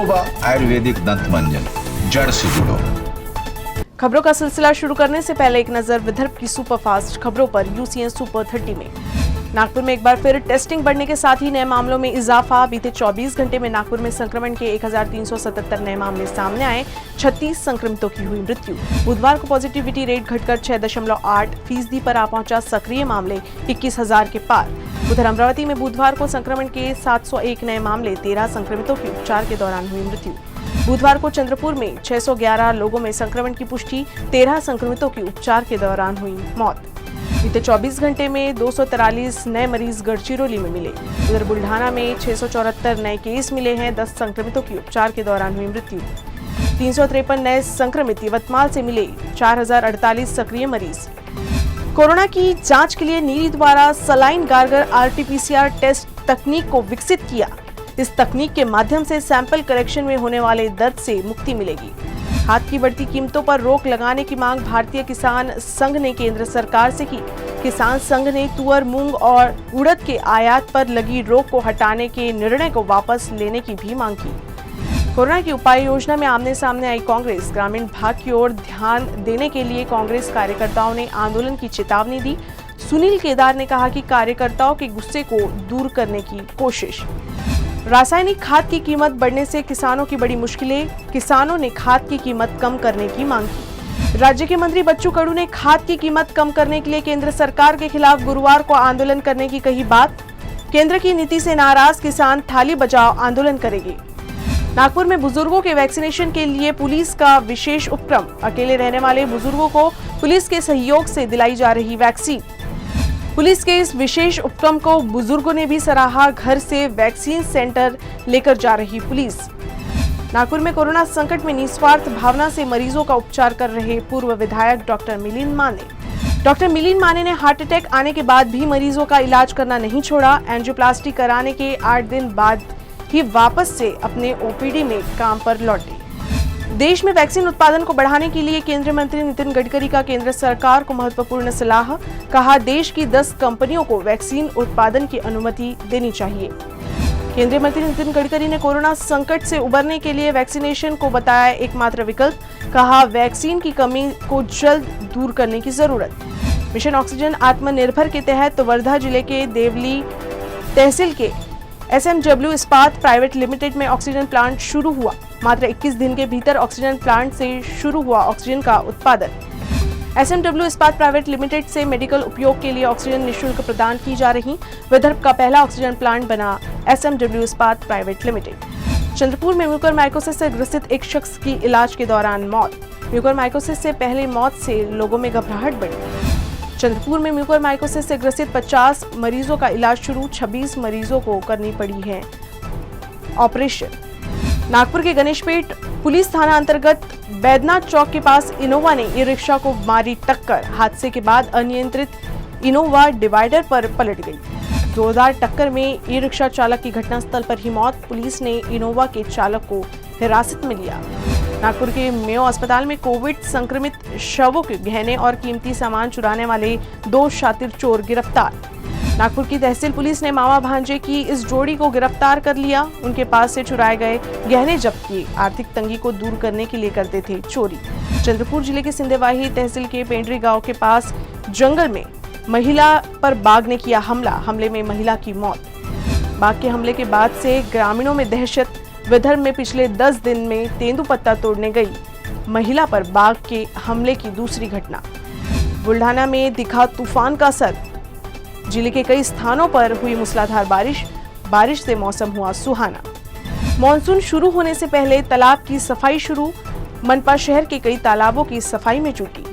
Innova Ayurvedic दंत मंजन, जड़ से जुड़ो। खबरों का सिलसिला शुरू करने से पहले एक नजर विदर्भ की सुपरफास्ट खबरों पर यूसीएन सुपर 30 में। नागपुर में एक बार फिर टेस्टिंग बढ़ने के साथ ही नए मामलों में इजाफा। बीते 24 घंटे में नागपुर में संक्रमण के 1377 नए मामले सामने आए। 36 संक्रमितों की हुई मृत्यु। बुधवार को पॉजिटिविटी रेट घटकर 6.8% पर आ पहुंचा। सक्रिय मामले 21,000 के पार। उधर अमरावती में बुधवार को संक्रमण के 701 नए मामले। 13 संक्रमितों की उपचार के दौरान हुई मृत्यु। बुधवार को चंद्रपुर में 611 लोगों में संक्रमण की पुष्टि। 13 संक्रमितों की उपचार के दौरान हुई मौत। बीते 24 घंटे में 243 नए मरीज गढ़चिरौली में मिले। उधर बुल्ढाना में 674 नए केस मिले हैं। 10 संक्रमितों की उपचार के दौरान हुई मृत्यु। 353 नए संक्रमित यवतमाल से मिले। 4048 सक्रिय मरीज। कोरोना की जांच के लिए नीरी द्वारा सलाइन गार्गर आरटीपीसीआर टेस्ट तकनीक को विकसित किया। इस तकनीक के माध्यम से सैंपल करेक्शन में होने वाले दर्द से मुक्ति मिलेगी। खाद की बढ़ती कीमतों पर रोक लगाने की मांग भारतीय किसान संघ ने केंद्र सरकार से की। किसान संघ ने तुअर, मूंग और उड़द के आयात पर लगी रोक को हटाने के निर्णय को वापस लेने की भी मांग की। कोरोना की उपाय योजना में आमने सामने आई कांग्रेस। ग्रामीण भाग की ओर ध्यान देने के लिए कांग्रेस कार्यकर्ताओं ने आंदोलन की चेतावनी दी। सुनील केदार ने कहा कि कार्यकर्ताओं के गुस्से को दूर करने की कोशिश। रासायनिक खाद की कीमत बढ़ने से किसानों की बड़ी मुश्किलें। किसानों ने खाद की कीमत कम करने की मांग की। राज्य के मंत्री बच्चू कडू ने खाद की कीमत कम करने के लिए केंद्र सरकार के खिलाफ गुरुवार को आंदोलन करने की कही बात। केंद्र की नीति से नाराज किसान थाली बचाओ आंदोलन करेंगे। नागपुर में बुजुर्गों के वैक्सीनेशन के लिए पुलिस का विशेष उपक्रम। अकेले रहने वाले बुजुर्गों को पुलिस के सहयोग से दिलाई जा रही वैक्सीन। पुलिस के इस विशेष उपक्रम को बुजुर्गों ने भी सराहा। घर से वैक्सीन सेंटर लेकर जा रही पुलिस। नागपुर में कोरोना संकट में निस्वार्थ भावना से मरीजों का उपचार कर रहे पूर्व विधायक डॉक्टर मिलिंद माने। डॉक्टर मिलिंद माने ने हार्ट अटैक आने के बाद भी मरीजों का इलाज करना नहीं छोड़ा। एंजियोप्लास्टी कराने के 8 दिन बाद ही वापस से अपने ओपीडी में काम पर लौटे। देश में वैक्सीन उत्पादन को बढ़ाने के लिए केंद्रीय मंत्री नितिन गडकरी का केंद्र सरकार को महत्वपूर्ण सलाह। कहा, देश की 10 कंपनियों को वैक्सीन उत्पादन की अनुमति देनी चाहिए। केंद्रीय मंत्री नितिन गडकरी ने कोरोना संकट से उबरने के लिए वैक्सीनेशन को बताया एकमात्र विकल्प। कहा, वैक्सीन की कमी को जल्द दूर करने की जरूरत। मिशन ऑक्सीजन आत्मनिर्भर के तहत वर्धा जिले के देवली तहसील के SMW इस्पात प्राइवेट लिमिटेड में ऑक्सीजन प्लांट शुरू हुआ। मात्र 21 दिन के भीतर ऑक्सीजन प्लांट से शुरू हुआ ऑक्सीजन का उत्पादन। SMW इस्पात प्राइवेट लिमिटेड से मेडिकल उपयोग के लिए ऑक्सीजन निःशुल्क प्रदान की जा रही। विदर्भ का पहला ऑक्सीजन प्लांट बना SMW इस्पात प्राइवेट लिमिटेड। चंद्रपुर में म्यूकरमाइकोसिस से ग्रसित एक शख्स की इलाज के दौरान मौत। म्यूकरमाइकोसिस से पहले मौत से लोगों में घबराहट बढ़ी। चंद्रपुर में म्यूकरमाइकोसिस से ग्रसित 50 मरीजों का इलाज शुरू। 26 मरीजों को करनी पड़ी है ऑपरेशन। नागपुर के गणेशपेट पुलिस थाना अंतर्गत बैद्यनाथ चौक के पास इनोवा ने ई रिक्शा को मारी टक्कर। हादसे के बाद अनियंत्रित इनोवा डिवाइडर पर पलट गई। जोरदार टक्कर में ई रिक्शा चालक की घटनास्थल पर ही मौत। पुलिस ने इनोवा के चालक को हिरासत में लिया। नागपुर के मेयो अस्पताल में कोविड संक्रमित शवों के गहने और कीमती सामान चुराने वाले 2 शातिर चोर गिरफ्तार। नागपुर की तहसील पुलिस ने मामा भांजे की इस जोड़ी को गिरफ्तार कर लिया। उनके पास से चुराए गए गहने जब्त किए। आर्थिक तंगी को दूर करने के लिए करते थे चोरी। चंद्रपुर जिले के सिंदेवाही तहसील के पेंड्री गांव के पास जंगल में महिला पर बाघ ने किया हमला। हमले में महिला की मौत। बाघ के हमले के बाद से ग्रामीणों में दहशत। विदर्भ में पिछले 10 दिन में तेंदुपत्ता तोड़ने गई महिला पर बाघ के हमले की दूसरी घटना। बुल्ढाना में दिखा तूफान का असर। जिले के कई स्थानों पर हुई मूसलाधार बारिश से मौसम हुआ सुहाना। मॉनसून शुरू होने से पहले तालाब की सफाई शुरू। मनपा शहर के कई तालाबों की सफाई में जुटी।